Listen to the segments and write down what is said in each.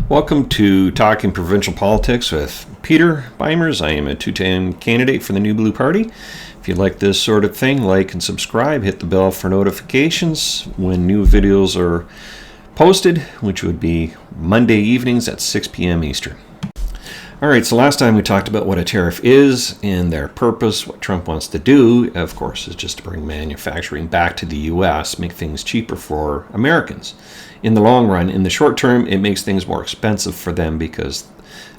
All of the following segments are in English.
Welcome to Talking Provincial Politics with Peter Beimers. I am a two-time candidate for the New Blue Party. If you like this sort of thing, like and subscribe. Hit the bell for notifications when new videos are posted, which would be Monday evenings at 6 p.m. Eastern. All right, so last time we talked about what a tariff is and their purpose. What Trump wants to do, of course, is just to bring manufacturing back to the U.S., make things cheaper for Americans. In the long run, in the short term, it makes things more expensive for them because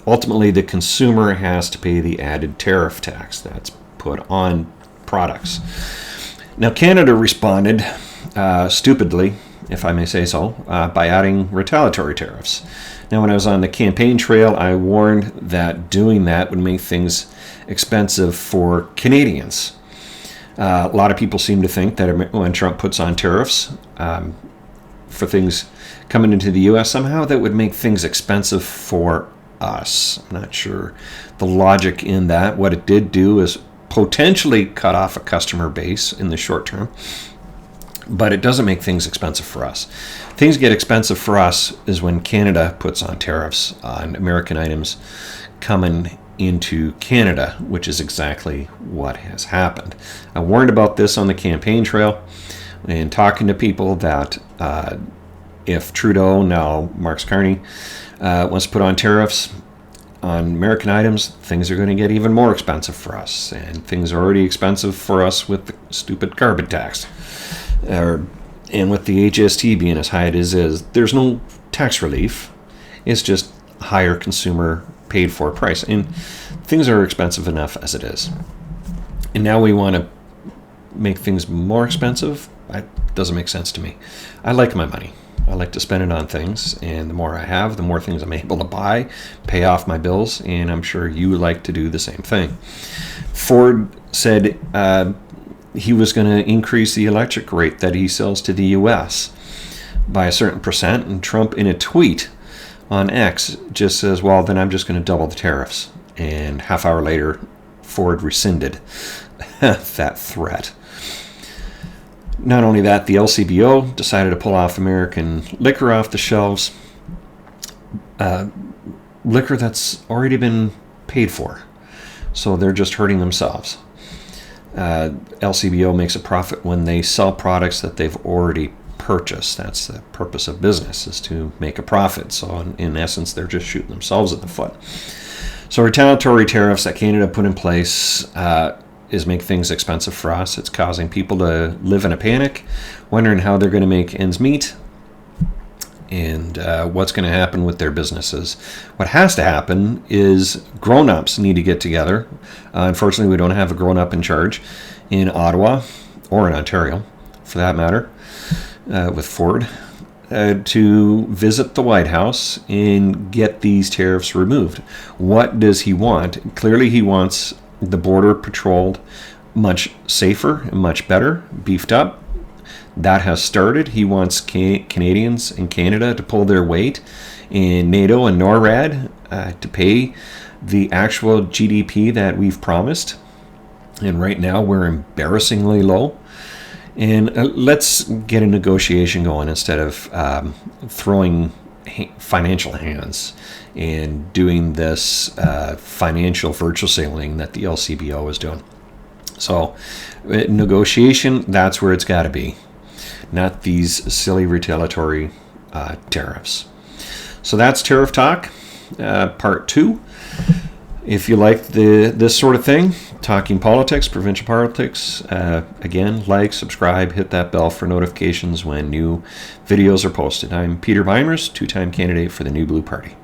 ultimately the consumer has to pay the added tariff tax that's put on products. Now, Canada responded stupidly, if I may say so, by adding retaliatory tariffs. Now, when I was on the campaign trail, I warned that doing that would make things expensive for Canadians. A lot of people seem to think that when Trump puts on tariffs for things coming into the U.S., somehow that would make things expensive for us. I'm not sure the logic in that. What it did do is potentially cut off a customer base in the short term, but it doesn't make things expensive for us. Things get expensive for us is when Canada puts on tariffs on American items coming into Canada, which is exactly what has happened. I warned about this on the campaign trail and talking to people that if Trudeau, now Mark Carney, wants to put on tariffs on American items, things are going to get even more expensive for us. And things are already expensive for us with the stupid carbon tax. And with the HST being as high as it is, there's no tax relief. It's just higher consumer paid for price. And things are expensive enough as it is. And now we want to make things more expensive? That doesn't make sense to me. I like my money. I like to spend it on things. And the more I have, the more things I'm able to buy, pay off my bills. And I'm sure you like to do the same thing. Ford said he was going to increase the electric rate that he sells to the U.S. by a certain percent, and Trump in a tweet on X just says, well, then I'm just going to double the tariffs. And half hour later, Ford rescinded that threat. Not only that, the LCBO decided to pull off American liquor off the shelves, liquor that's already been paid for. So they're just hurting themselves. LCBO makes a profit when they sell products that they've already purchased. That's the purpose of business, is to make a profit. So in essence, they're just shooting themselves in the foot. So retaliatory tariffs that Canada put in place is make things expensive for us. It's causing people to live in a panic, wondering how they're going to make ends meet and what's going to happen with their businesses. What has to happen is grown-ups need to get together. Unfortunately, we don't have a grown-up in charge in Ottawa or in Ontario, for that matter, with Ford, to visit the White House and get these tariffs removed. What does he want? Clearly, he wants the border patrolled much safer and much better, beefed up. That has started. He wants Canadians and Canada to pull their weight in NATO and NORAD to pay the actual GDP that we've promised. And right now we're embarrassingly low. And let's get a negotiation going instead of throwing financial hands and doing this financial virtual sailing that the LCBO is doing. So negotiation, that's where it's got to be. Not these silly retaliatory tariffs. So that's Tariff Talk, Part 2. If you like this sort of thing, talking politics, provincial politics, again, like, subscribe, hit that bell for notifications when new videos are posted. I'm Peter Beimers, two-time candidate for the New Blue Party.